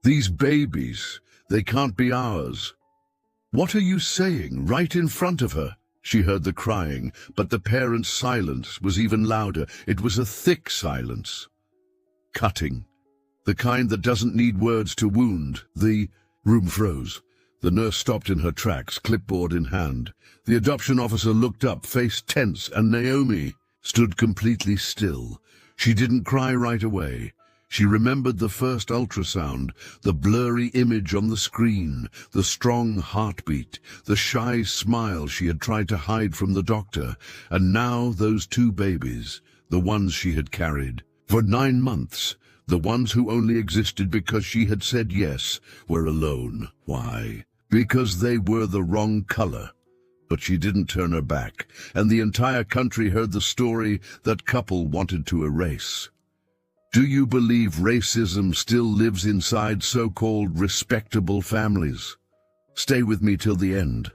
These babies, they can't be ours." "What are you saying?" Right in front of her. She heard the crying, but the parents' silence was even louder. It was a thick silence. Cutting. The kind that doesn't need words to wound. The room froze. The nurse stopped in her tracks, clipboard in hand. The adoption officer looked up, face tense, and Naomi stood completely still. She didn't cry right away. She remembered the first ultrasound, the blurry image on the screen, the strong heartbeat, the shy smile she had tried to hide from the doctor, and now those two babies, the ones she had carried for 9 months, the ones who only existed because she had said yes, were alone. Why? Because they were the wrong color. But she didn't turn her back, and the entire country heard the story that couple wanted to erase. Do you believe racism still lives inside so-called respectable families? Stay with me till the end.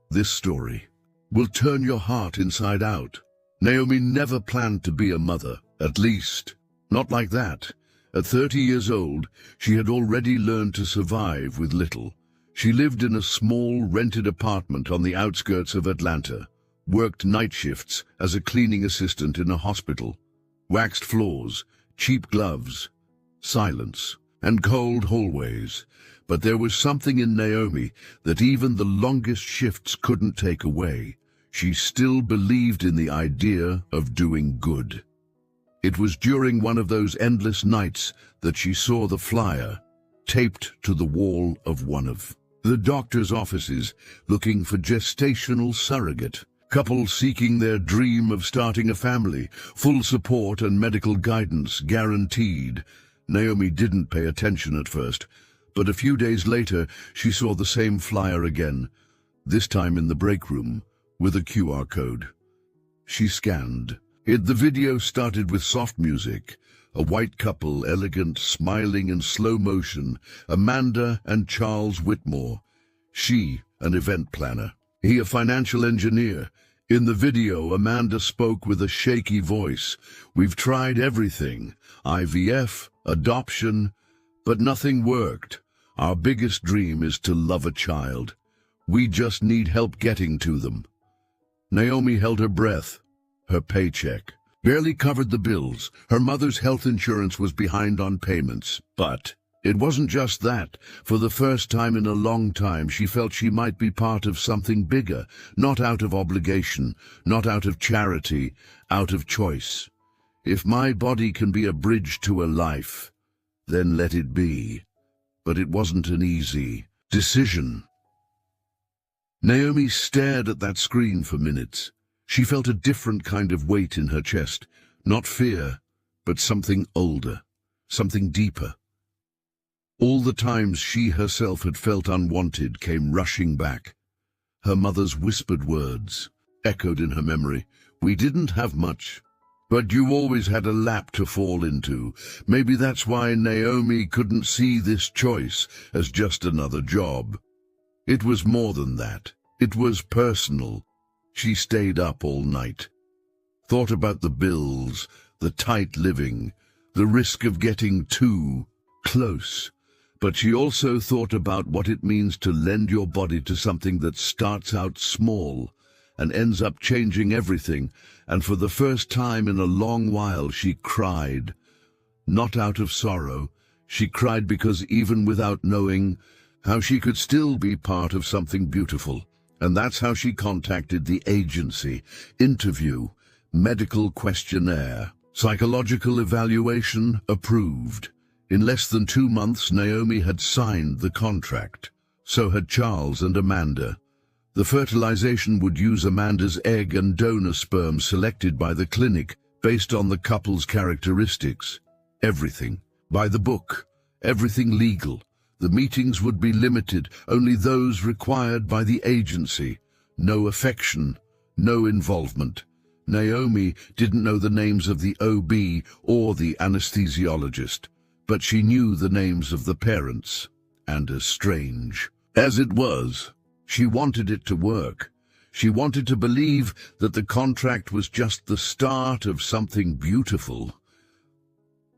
This story will turn your heart inside out. Naomi never planned to be a mother, at least not like that. At 30 years old, she had already learned to survive with little. She lived in a small, rented apartment on the outskirts of Atlanta, worked night shifts as a cleaning assistant in a hospital, waxed floors, cheap gloves, silence, and cold hallways. But there was something in Naomi that even the longest shifts couldn't take away. She still believed in the idea of doing good. It was during one of those endless nights that she saw the flyer taped to the wall of one of the doctor's offices, looking for gestational surrogate. Couples seeking their dream of starting a family, full support and medical guidance guaranteed. Naomi didn't pay attention at first, but a few days later she saw the same flyer again, this time in the break room, with a QR code. She scanned. The video started with soft music, a white couple, elegant, smiling in slow motion, Amanda and Charles Whitmore. She, an event planner. He, a financial engineer. In the video, Amanda spoke with a shaky voice. "We've tried everything, IVF, adoption, but nothing worked. Our biggest dream is to love a child. We just need help getting to them." Naomi held her breath. Her paycheck barely covered the bills. Her mother's health insurance was behind on payments. But it wasn't just that. For the first time in a long time, she felt she might be part of something bigger, not out of obligation, not out of charity, out of choice. If my body can be a bridge to a life, then let it be. But it wasn't an easy decision. Naomi stared at that screen for minutes. She felt a different kind of weight in her chest, not fear, but something older, something deeper. All the times she herself had felt unwanted came rushing back. Her mother's whispered words echoed in her memory. "We didn't have much, but you always had a lap to fall into." Maybe that's why Naomi couldn't see this choice as just another job. It was more than that. It was personal. She stayed up all night, thought about the bills, the tight living, the risk of getting too close. But she also thought about what it means to lend your body to something that starts out small and ends up changing everything. And for the first time in a long while, she cried. Not out of sorrow. She cried because even without knowing how she could still be part of something beautiful. And that's how she contacted the agency. Interview, medical questionnaire, psychological evaluation approved. In less than 2 months, Naomi had signed the contract. So had Charles and Amanda. The fertilization would use Amanda's egg and donor sperm selected by the clinic based on the couple's characteristics. Everything by the book, everything legal. The meetings would be limited, only those required by the agency. No affection, no involvement. Naomi didn't know the names of the OB or the anesthesiologist, but she knew the names of the parents. And as strange as it was, she wanted it to work. She wanted to believe that the contract was just the start of something beautiful.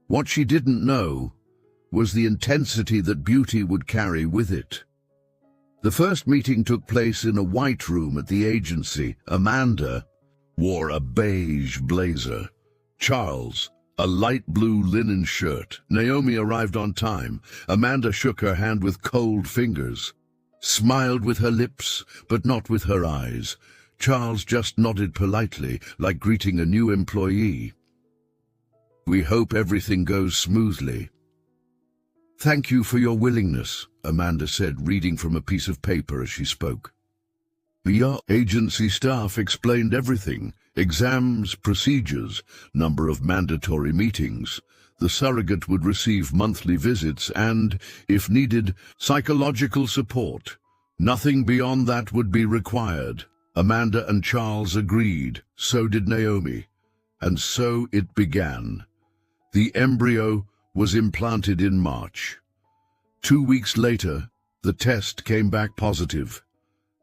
What she didn't know was the intensity that beauty would carry with it. The first meeting took place in a white room at the agency. Amanda wore a beige blazer. Charles, a light blue linen shirt. Naomi arrived on time. Amanda shook her hand with cold fingers, smiled with her lips, but not with her eyes. Charles just nodded politely, like greeting a new employee. "We hope everything goes smoothly." "Thank you for your willingness," Amanda said, reading from a piece of paper as she spoke. The agency staff explained everything: exams, procedures, number of mandatory meetings. The surrogate would receive monthly visits and, if needed, psychological support. Nothing beyond that would be required. Amanda and Charles agreed. So did Naomi. And so it began. The embryo was implanted in March. 2 weeks later, the test came back positive.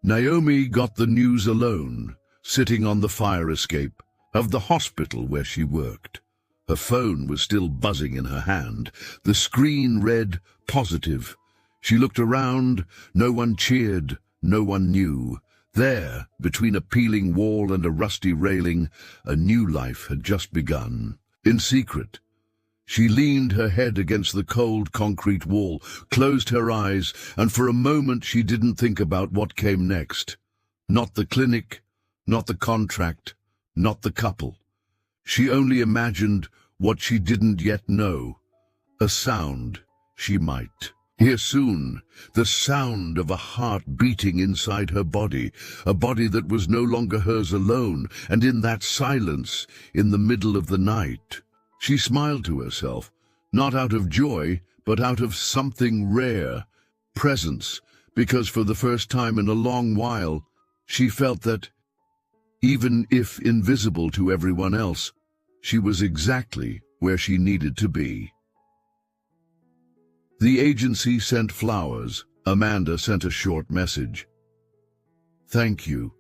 Naomi got the news alone, sitting on the fire escape of the hospital where she worked. Her phone was still buzzing in her hand. The screen read positive. She looked around. No one cheered. No one knew. There, between a peeling wall and a rusty railing, a new life had just begun. In secret, she leaned her head against the cold concrete wall, closed her eyes, and for a moment she didn't think about what came next. Not the clinic, not the contract, not the couple. She only imagined what she didn't yet know. A sound she might hear soon, the sound of a heart beating inside her body, a body that was no longer hers alone, and in that silence, in the middle of the night, she smiled to herself, not out of joy, but out of something rare, presence, because for the first time in a long while, she felt that, even if invisible to everyone else, she was exactly where she needed to be. The agency sent flowers. Amanda sent a short message. "Thank you.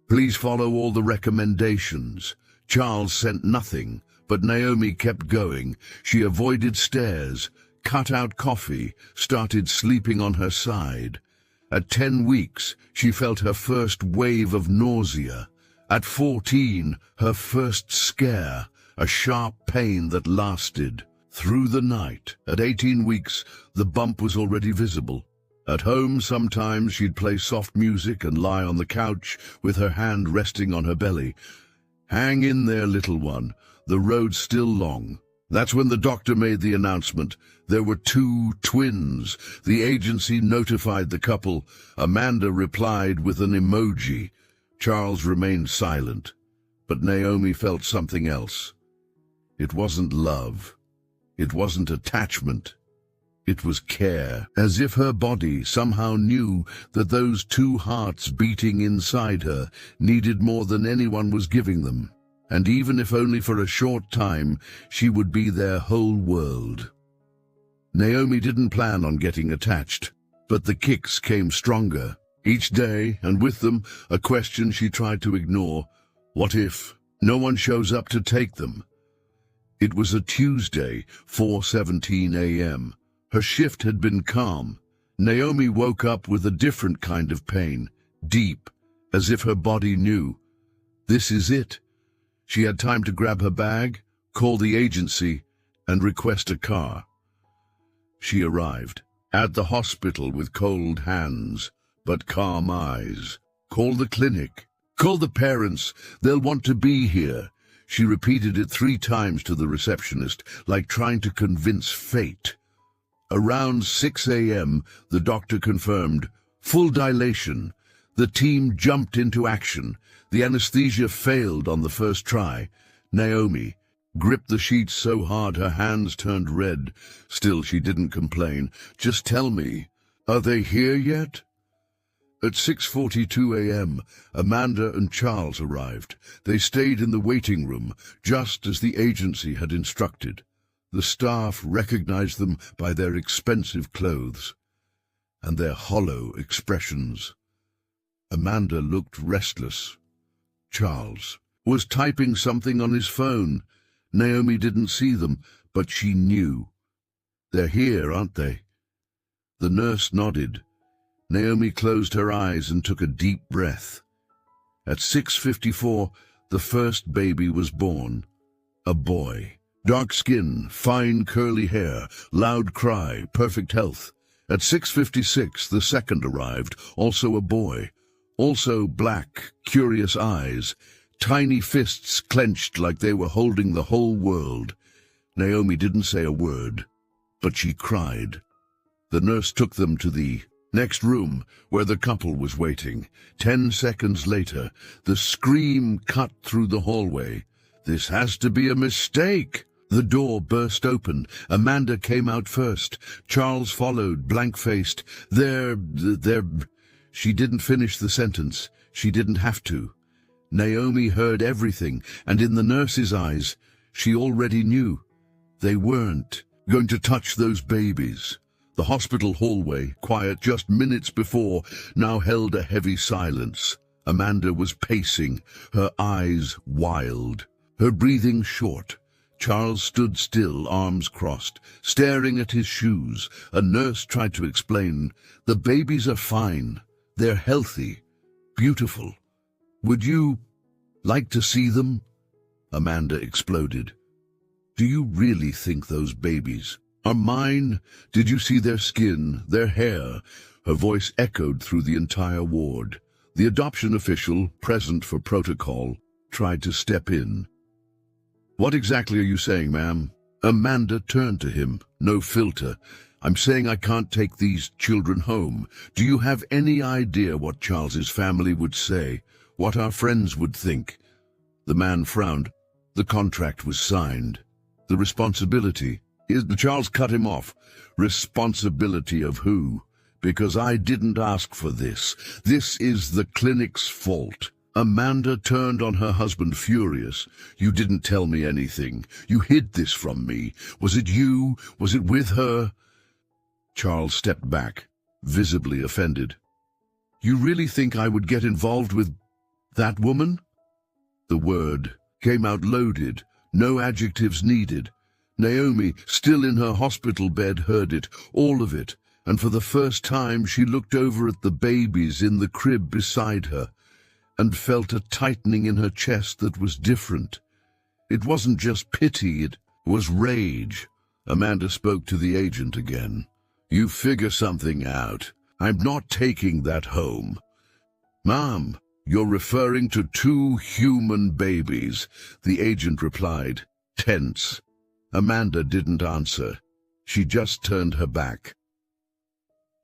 Please follow all the recommendations." Charles sent nothing, but Naomi kept going. She avoided stairs, cut out coffee, started sleeping on her side. At 10 weeks, she felt her first wave of nausea. At 14, her first scare, a sharp pain that lasted through the night. At 18 weeks, the bump was already visible. At home, sometimes she'd play soft music and lie on the couch with her hand resting on her belly. "Hang in there, little one. The road's still long." That's when the doctor made the announcement. There were 2 twins. The agency notified the couple. Amanda replied with an emoji. Charles remained silent, but Naomi felt something else. It wasn't love. It wasn't attachment. It was care, as if her body somehow knew that those 2 hearts beating inside her needed more than anyone was giving them. And even if only for a short time, she would be their whole world. Naomi didn't plan on getting attached, but the kicks came stronger. Each day, and with them, a question she tried to ignore. What if no one shows up to take them? It was a Tuesday, 4:17 a.m. Her shift had been calm. Naomi woke up with a different kind of pain, deep, as if her body knew. This is it. She had time to grab her bag, call the agency, and request a car. She arrived at the hospital with cold hands, but calm eyes. "Call the clinic. Call the parents. They'll want to be here." She repeated it 3 times to the receptionist, like trying to convince fate. Around 6 a.m., the doctor confirmed, full dilation. The team jumped into action. The anesthesia failed on the first try. Naomi gripped the sheets so hard her hands turned red. Still, she didn't complain. "Just tell me, are they here yet?" At 6:42 a.m., Amanda and Charles arrived. They stayed in the waiting room, just as the agency had instructed. The staff recognized them by their expensive clothes and their hollow expressions. Amanda looked restless. Charles was typing something on his phone. Naomi didn't see them, but she knew. They're here, aren't they? The nurse nodded. Naomi closed her eyes and took a deep breath. At 6:54, the first baby was born. A boy. Dark skin, fine curly hair, loud cry, perfect health. At 6:56, the second arrived, also a boy. Also black, curious eyes, tiny fists clenched like they were holding the whole world. Naomi didn't say a word, but she cried. The nurse took them to the next room, where the couple was waiting. 10 seconds later, the scream cut through the hallway. This has to be a mistake. The door burst open. Amanda came out first. Charles followed, blank-faced. They're... She didn't finish the sentence. She didn't have to. Naomi heard everything, and in the nurse's eyes, she already knew. They weren't going to touch those babies. The hospital hallway, quiet just minutes before, now held a heavy silence. Amanda was pacing, her eyes wild, her breathing short. Charles stood still, arms crossed, staring at his shoes. A nurse tried to explain, "The babies are fine. They're healthy, beautiful. Would you like to see them?" Amanda exploded. "Do you really think those babies are mine? Did you see their skin, their hair?" Her voice echoed through the entire ward. The adoption official, present for protocol, tried to step in. "What exactly are you saying, ma'am?" Amanda turned to him, no filter. "I'm saying I can't take these children home. Do you have any idea what Charles's family would say, what our friends would think?" The man frowned. The contract was signed. The responsibility is... Charles cut him off. "Responsibility of who? Because I didn't ask for this. This is the clinic's fault." Amanda turned on her husband, furious. "You didn't tell me anything. You hid this from me. Was it you? Was it with her?" Charles stepped back, visibly offended. "You really think I would get involved with that woman?" The word came out loaded, no adjectives needed. Naomi, still in her hospital bed, heard it, all of it, and for the first time she looked over at the babies in the crib beside her, and felt a tightening in her chest that was different. It wasn't just pity, it was rage. Amanda spoke to the agent again. "You figure something out. I'm not taking that home." "Ma'am, you're referring to 2 human babies," the agent replied, tense. Amanda didn't answer. She just turned her back.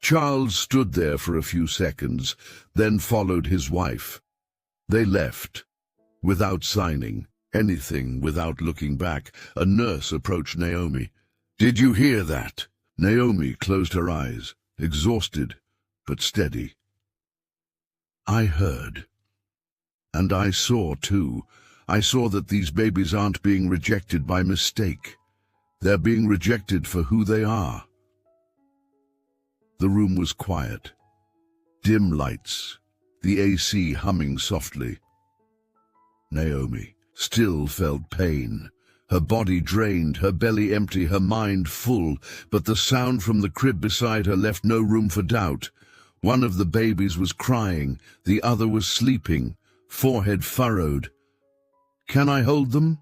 Charles stood there for a few seconds, then followed his wife. They left, without signing anything, without looking back. A nurse approached Naomi. "Did you hear that?" Naomi closed her eyes, exhausted, but steady. "I heard. And I saw, too. I saw that these babies aren't being rejected by mistake. They're being rejected for who they are." The room was quiet. Dim lights, the AC humming softly. Naomi still felt pain. Her body drained, her belly empty, her mind full, but the sound from the crib beside her left no room for doubt. One of the babies was crying, the other was sleeping, forehead furrowed. "Can I hold them?"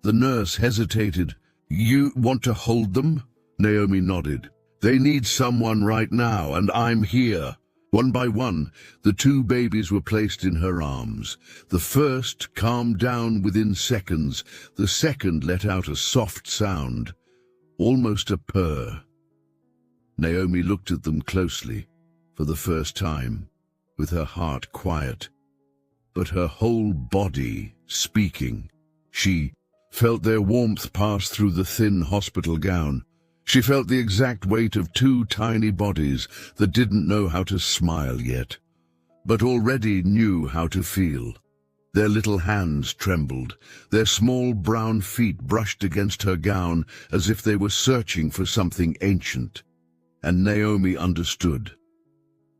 The nurse hesitated. "You want to hold them?" Naomi nodded. "They need someone right now, and I'm here." One by one, the 2 babies were placed in her arms. The first calmed down within seconds. The second let out a soft sound, almost a purr. Naomi looked at them closely, for the first time, with her heart quiet, but her whole body speaking. She felt their warmth pass through the thin hospital gown. She felt the exact weight of 2 tiny bodies that didn't know how to smile yet, but already knew how to feel. Their little hands trembled. Their small brown feet brushed against her gown as if they were searching for something ancient. And Naomi understood.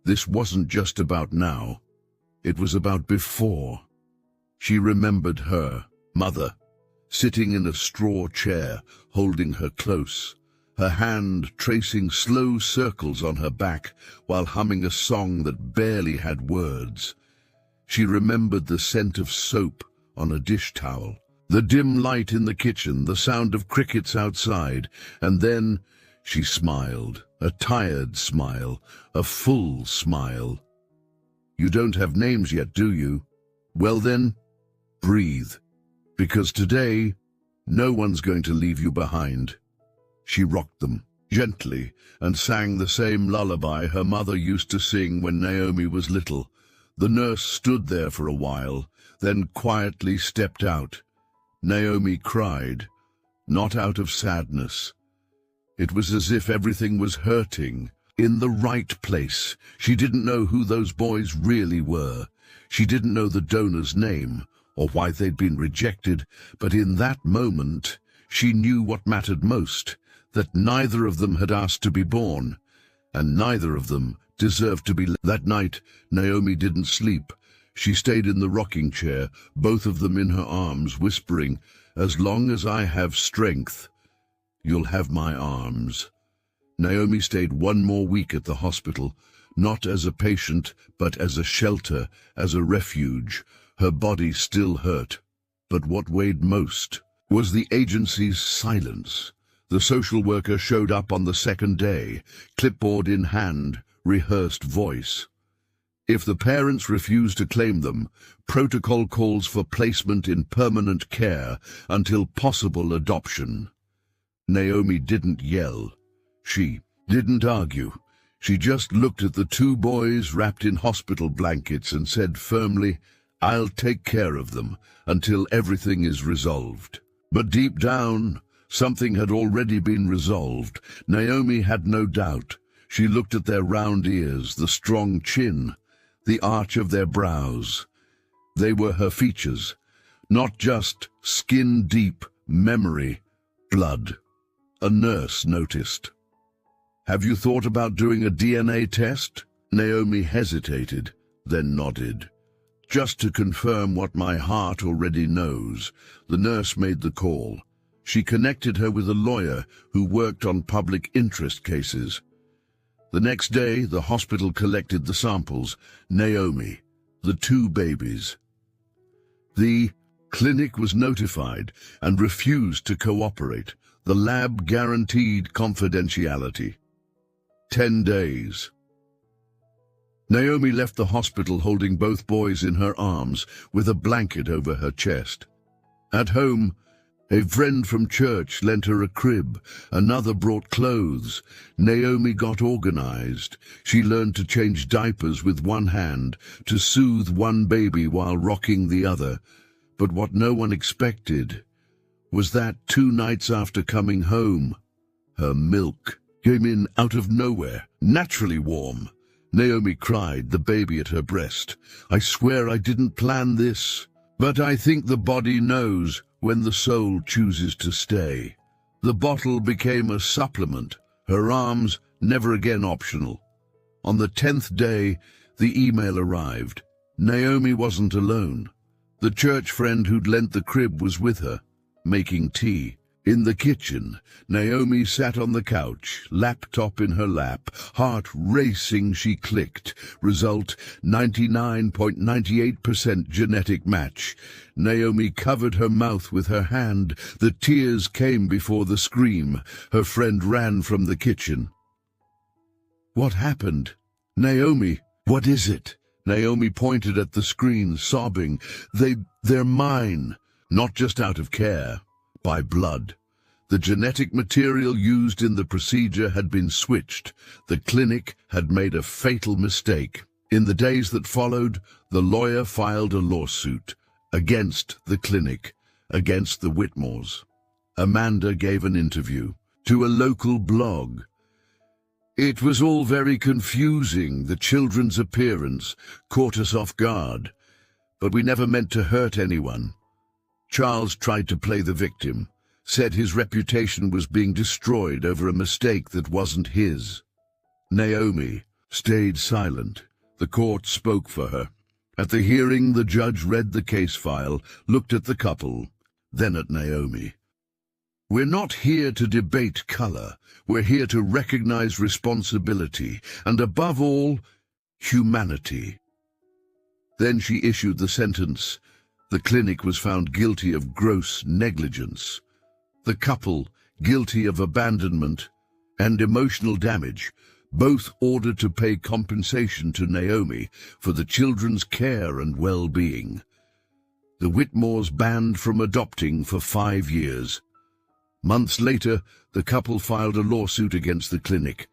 This wasn't just about now. It was about before. She remembered her mother, sitting in a straw chair, holding her close. her hand tracing slow circles on her back while humming a song that barely had words. She remembered the scent of soap on a dish towel, the dim light in the kitchen, the sound of crickets outside, and then she smiled, a tired smile, a full smile. "You don't have names yet, do you? Well then, breathe, because today, no one's going to leave you behind." She rocked them gently and sang the same lullaby her mother used to sing when Naomi was little. The nurse stood there for a while, then quietly stepped out. Naomi cried, not out of sadness. It was as if everything was hurting, in the right place. She didn't know who those boys really were. She didn't know the donor's name, or why they'd been rejected, but in that moment, she knew what mattered most, that neither of them had asked to be born, and neither of them deserved to be. That night, Naomi didn't sleep. She stayed in the rocking chair, both of them in her arms, whispering, "As long as I have strength, you'll have my arms." Naomi stayed one more week at the hospital, not as a patient, but as a shelter, as a refuge. Her body still hurt. But what weighed most was the agency's silence. The social worker showed up on the second day, clipboard in hand, rehearsed voice. If the parents refuse to claim them, protocol calls for placement in permanent care until possible adoption. Naomi didn't yell. She didn't argue. She just looked at the two boys wrapped in hospital blankets and said firmly, "I'll take care of them until everything is resolved." But deep down, something had already been resolved. Naomi had no doubt. She looked at their round ears, the strong chin, the arch of their brows. They were her features, not just skin-deep memory, blood. A nurse noticed. "Have you thought about doing a DNA test?" Naomi hesitated, then nodded. "Just to confirm what my heart already knows." The nurse made the call. She connected her with a lawyer who worked on public interest cases. The next day, the hospital collected the samples. Naomi, the two babies. The clinic was notified and refused to cooperate. The lab guaranteed confidentiality. 10 days. Naomi left the hospital holding both boys in her arms, with a blanket over her chest. At home, a friend from church lent her a crib. Another brought clothes. Naomi got organized. She learned to change diapers with one hand, to soothe one baby while rocking the other. But what no one expected was that 2 nights after coming home, her milk came in out of nowhere, naturally warm. Naomi cried, the baby at her breast. "I swear I didn't plan this, but I think the body knows when the soul chooses to stay." The bottle became a supplement, her arms never again optional. On the 10th day, the email arrived. Naomi wasn't alone. The church friend who'd lent the crib was with her, making tea. In the kitchen, Naomi sat on the couch, laptop in her lap, heart racing. She clicked. Result, 99.98% genetic match. Naomi covered her mouth with her hand. The tears came before the scream. Her friend ran from the kitchen. "What happened?" "Naomi, what is it?" Naomi pointed at the screen, sobbing. They're mine, not just out of care. By blood. The genetic material used in the procedure had been switched. The clinic had made a fatal mistake. In the days that followed, the lawyer filed a lawsuit against the clinic, against the Whitmores. Amanda gave an interview to a local blog. "It was all very confusing. The children's appearance caught us off guard, but we never meant to hurt anyone." Charles tried to play the victim, said his reputation was being destroyed over a mistake that wasn't his. Naomi stayed silent. The court spoke for her. At the hearing, the judge read the case file, looked at the couple, then at Naomi. We're not here to debate color. We're here to recognize responsibility and, above all, humanity." Then she issued the sentence. The clinic was found guilty of gross negligence. The couple, guilty of abandonment and emotional damage, both ordered to pay compensation to Naomi for the children's care and well-being. The Whitmores banned from adopting for 5 years. Months later, the couple filed a lawsuit against the clinic.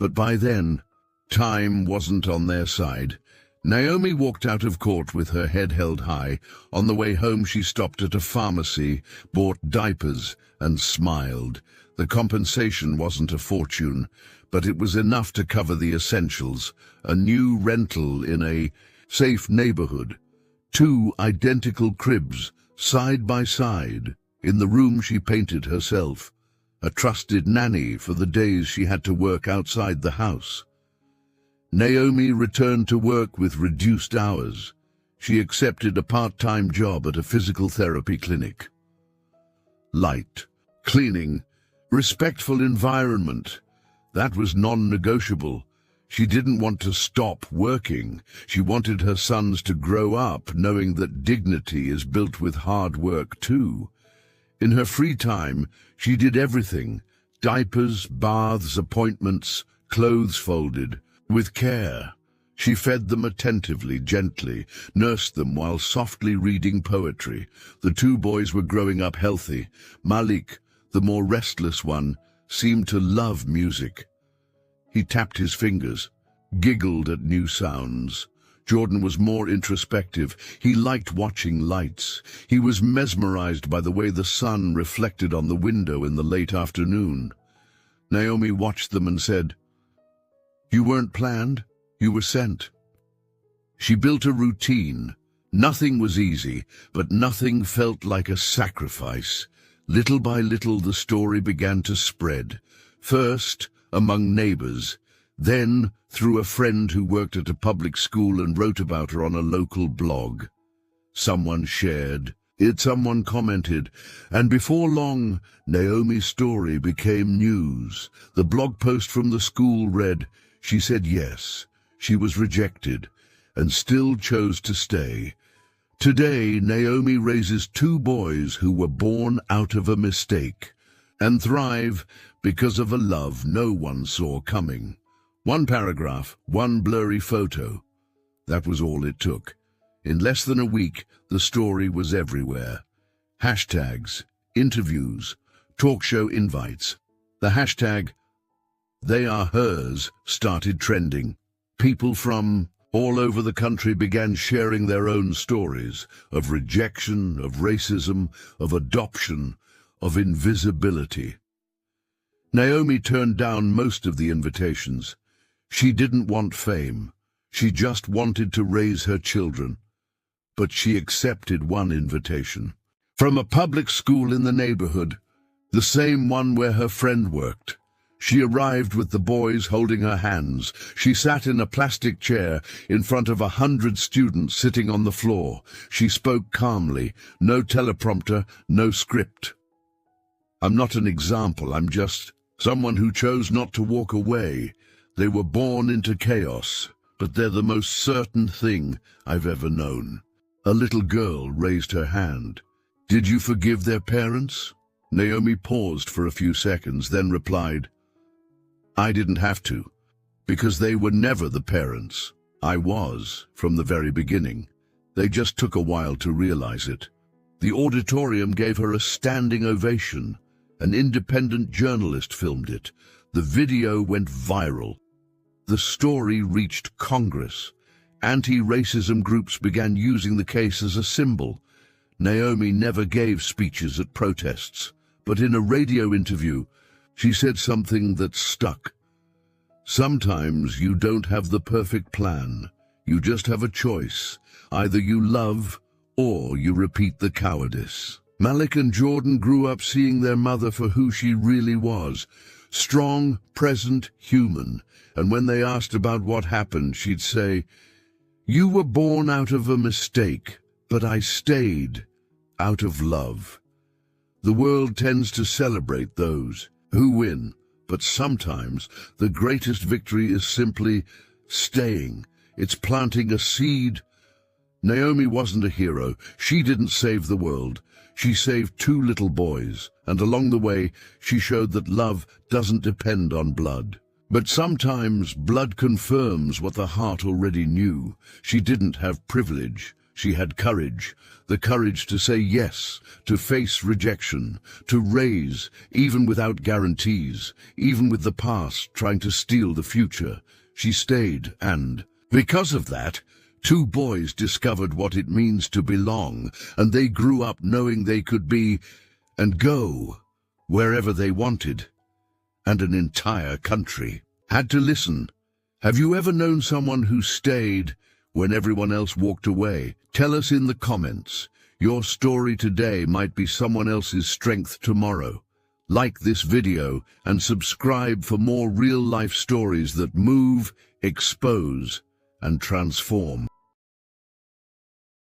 But by then, time wasn't on their side. Naomi walked out of court with her head held high. On the way home, she stopped at a pharmacy, bought diapers, and smiled. The compensation wasn't a fortune, but it was enough to cover the essentials: a new rental in a safe neighborhood, 2 identical cribs, side by side, in the room she painted herself, a trusted nanny for the days she had to work outside the house. Naomi returned to work with reduced hours. She accepted a part-time job at a physical therapy clinic. Light, cleaning, respectful environment. That was non-negotiable. She didn't want to stop working. She wanted her sons to grow up knowing that dignity is built with hard work too. In her free time, she did everything: diapers, baths, appointments, clothes folded. With care, she fed them attentively, gently, nursed them while softly reading poetry. The 2 boys were growing up healthy. Malik, the more restless one, seemed to love music. He tapped his fingers, giggled at new sounds. Jordan was more introspective. He liked watching lights. He was mesmerized by the way the sun reflected on the window in the late afternoon. Naomi watched them and said, "You weren't planned, you were sent." She built a routine. Nothing was easy, but nothing felt like a sacrifice. Little by little, the story began to spread. First, among neighbors, then through a friend who worked at a public school and wrote about her on a local blog. Someone shared it, someone commented, and before long, Naomi's story became news. The blog post from the school read, "She said yes, she was rejected, and still chose to stay." Today, Naomi raises 2 boys who were born out of a mistake and thrive because of a love no one saw coming. 1 paragraph, 1 blurry photo. That was all it took. In less than a week, the story was everywhere. Hashtags, interviews, talk show invites. The hashtag "They are hers" started trending. People from all over the country began sharing their own stories of rejection, of racism, of adoption, of invisibility. Naomi turned down most of the invitations. She didn't want fame. She just wanted to raise her children. But she accepted one invitation. From a public school in the neighborhood, the same one where her friend worked. She arrived with the boys holding her hands. She sat in a plastic chair in front of 100 students sitting on the floor. She spoke calmly, no teleprompter, no script. "I'm not an example, I'm just someone who chose not to walk away. They were born into chaos, but they're the most certain thing I've ever known." A little girl raised her hand. "Did you forgive their parents?" Naomi paused for a few seconds, then replied, "I didn't have to, because they were never the parents. I was, from the very beginning. They just took a while to realize it." The auditorium gave her a standing ovation. An independent journalist filmed it. The video went viral. The story reached Congress. Anti-racism groups began using the case as a symbol. Naomi never gave speeches at protests, but in a radio interview, she said something that stuck. "Sometimes you don't have the perfect plan. You just have a choice. Either you love or you repeat the cowardice." Malik and Jordan grew up seeing their mother for who she really was. Strong, present, human. And when they asked about what happened, she'd say, "You were born out of a mistake, but I stayed out of love." The world tends to celebrate those who win, but sometimes the greatest victory is simply staying. It's planting a seed. Naomi wasn't a hero. She didn't save the world. She saved 2 little boys, and along the way, she showed that love doesn't depend on blood. But sometimes blood confirms what the heart already knew. She didn't have privilege. She had courage. The courage to say yes, to face rejection, to raise, even without guarantees, even with the past trying to steal the future. She stayed, and because of that, 2 boys discovered what it means to belong, and they grew up knowing they could be and go wherever they wanted. And an entire country had to listen. Have you ever known someone who stayed when everyone else walked away? Tell us in the comments. Your story today might be someone else's strength tomorrow. Like this video and subscribe for more real-life stories that move, expose, and transform.